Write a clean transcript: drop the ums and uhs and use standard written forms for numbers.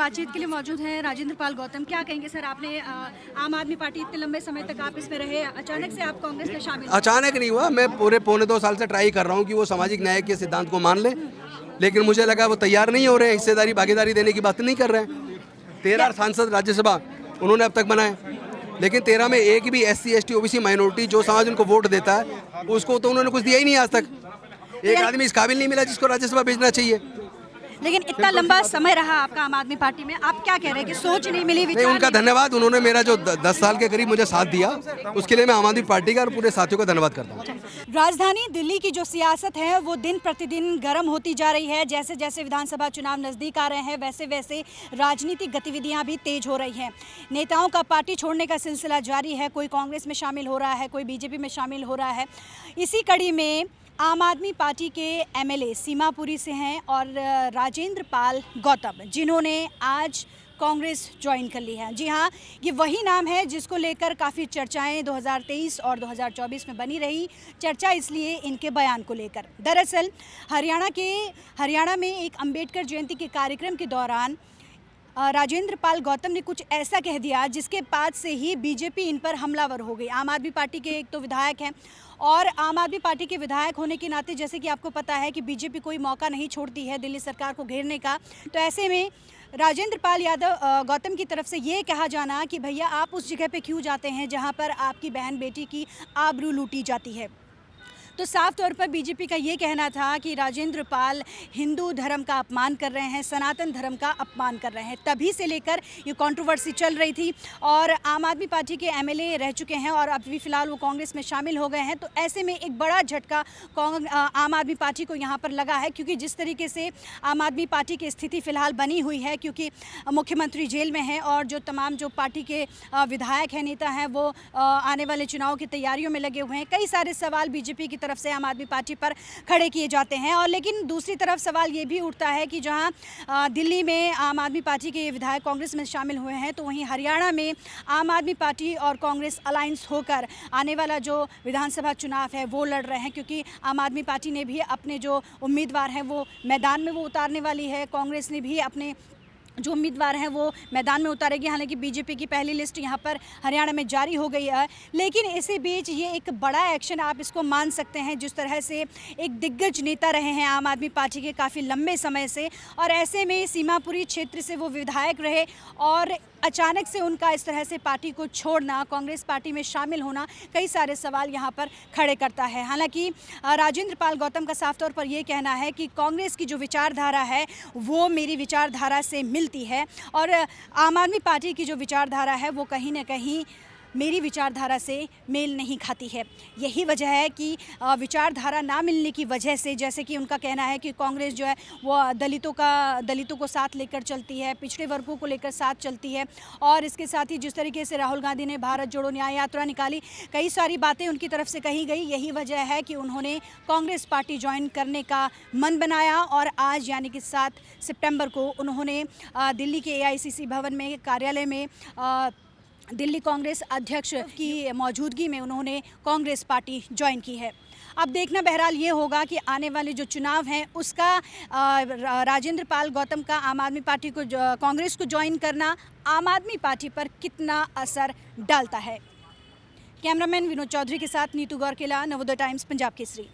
बातचीत के लिए मौजूद हैं राजेंद्र पाल गौतम। क्या कहेंगे सर, आपने आम आदमी पार्टी इतने लंबे समय तक आप इसमें रहे, अचानक से आप कांग्रेस में शामिल हुए? अचानक नहीं हुआ, मैं पूरे पौने 2 साल से ट्राई कर रहा हूँ कि वो सामाजिक न्याय के सिद्धांत को मान ले, लेकिन मुझे लगा वो तैयार नहीं हो रहे हैं, हिस्सेदारी भागीदारी देने की बात नहीं कर रहे हैं। 13 सांसद राज्यसभा उन्होंने अब तक बनाए, लेकिन 13 में एक भी SC ST OBC माइनॉरिटी जो समाज उनको वोट देता है उसको तो उन्होंने कुछ दिया ही नहीं आज तक। एक आदमी इस काबिल नहीं मिला जिसको राज्यसभा भेजना चाहिए। लेकिन इतना लंबा समय रहा आपका आम आदमी पार्टी में, आप क्या कह रहे हैं कि सोच नहीं मिली, नहीं, विचार उनका धन्यवाद, उन्होंने मेरा जो 10 साल के करीब मुझे साथ दिया उसके लिए मैं आम आदमी पार्टी का और पूरे साथियों का धन्यवाद करता हूँ। राजधानी दिल्ली की जो सियासत है वो दिन प्रतिदिन गर्म होती जा रही है। जैसे जैसे विधानसभा चुनाव नज़दीक आ रहे हैं वैसे वैसे राजनीतिक गतिविधियां भी तेज हो रही हैं। नेताओं का पार्टी छोड़ने का सिलसिला जारी है, कोई कांग्रेस में शामिल हो रहा है, कोई बीजेपी में शामिल हो रहा है। इसी कड़ी में आम आदमी पार्टी के MLA सीमापुरी से हैं और राजेंद्र पाल गौतम, जिन्होंने आज कांग्रेस ज्वाइन कर ली है। जी हाँ, ये वही नाम है जिसको लेकर काफ़ी चर्चाएं 2023 और 2024 में बनी रही। चर्चा इसलिए इनके बयान को लेकर, दरअसल हरियाणा में एक अंबेडकर जयंती के कार्यक्रम के दौरान राजेंद्र पाल गौतम ने कुछ ऐसा कह दिया जिसके बाद से ही बीजेपी इन पर हमलावर हो गई। आम आदमी पार्टी के एक तो विधायक हैं और आम आदमी पार्टी के विधायक होने के नाते जैसे कि आपको पता है कि बीजेपी कोई मौका नहीं छोड़ती है दिल्ली सरकार को घेरने का, तो ऐसे में राजेंद्र पाल गौतम की तरफ से ये कहा जाना कि भैया आप उस जगह पे क्यों जाते हैं जहाँ पर आपकी बहन बेटी की आबरू लूटी जाती है। तो साफ तौर पर बीजेपी का ये कहना था कि राजेंद्र पाल हिंदू धर्म का अपमान कर रहे हैं, सनातन धर्म का अपमान कर रहे हैं। तभी से लेकर ये कंट्रोवर्सी चल रही थी और आम आदमी पार्टी के MLA रह चुके हैं और अभी फ़िलहाल वो कांग्रेस में शामिल हो गए हैं। तो ऐसे में एक बड़ा झटका आम आदमी पार्टी को यहाँ पर लगा है, क्योंकि जिस तरीके से आम आदमी पार्टी की स्थिति फ़िलहाल बनी हुई है, क्योंकि मुख्यमंत्री जेल में हैं और जो तमाम जो पार्टी के विधायक हैं, नेता हैं, वो आने वाले चुनाव की तैयारियों में लगे हुए हैं। कई सारे सवाल बीजेपी की तरफ से आम आदमी पार्टी पर खड़े किए जाते हैं। और लेकिन दूसरी तरफ सवाल ये भी उठता है कि जहां दिल्ली में आम आदमी पार्टी के विधायक कांग्रेस में शामिल हुए हैं, तो वहीं हरियाणा में आम आदमी पार्टी और कांग्रेस अलायंस होकर आने वाला जो विधानसभा चुनाव है वो लड़ रहे हैं, क्योंकि आम आदमी पार्टी ने भी अपने जो उम्मीदवार हैं वो मैदान में वो उतारने वाली है, कांग्रेस ने भी अपने जो उम्मीदवार हैं वो मैदान में उतारेगी। हालांकि बीजेपी की पहली लिस्ट यहाँ पर हरियाणा में जारी हो गई है, लेकिन इसी बीच ये एक बड़ा एक्शन आप इसको मान सकते हैं। जिस तरह से एक दिग्गज नेता रहे हैं आम आदमी पार्टी के काफ़ी लंबे समय से, और ऐसे में सीमापुरी क्षेत्र से वो विधायक रहे और अचानक से उनका इस तरह से पार्टी को छोड़ना, कांग्रेस पार्टी में शामिल होना, कई सारे सवाल यहाँ पर खड़े करता है। हालांकि राजेंद्र पाल गौतम का साफ तौर पर यह कहना है कि कांग्रेस की जो विचारधारा है वो मेरी विचारधारा से मिलती है और आम आदमी पार्टी की जो विचारधारा है वो कहीं ना कहीं मेरी विचारधारा से मेल नहीं खाती है। यही वजह है कि विचारधारा ना मिलने की वजह से, जैसे कि उनका कहना है कि कांग्रेस जो है वो दलितों को साथ लेकर चलती है, पिछड़े वर्गों को लेकर साथ चलती है, और इसके साथ ही जिस तरीके से राहुल गांधी ने भारत जोड़ो न्याय यात्रा निकाली, कई सारी बातें उनकी तरफ से कही गई। यही वजह है कि उन्होंने कांग्रेस पार्टी ज्वाइन करने का मन बनाया और आज यानी कि 7 सितंबर को उन्होंने दिल्ली के AICC भवन में, कार्यालय में दिल्ली कांग्रेस अध्यक्ष की मौजूदगी में उन्होंने कांग्रेस पार्टी ज्वाइन की है। अब देखना बहरहाल ये होगा कि आने वाले जो चुनाव हैं उसका राजेंद्र पाल गौतम का आम आदमी पार्टी को, कांग्रेस को ज्वाइन करना आम आदमी पार्टी पर कितना असर डालता है। कैमरामैन विनोद चौधरी के साथ नीतू गौरकेला, नवोदय टाइम्स, पंजाब केसरी।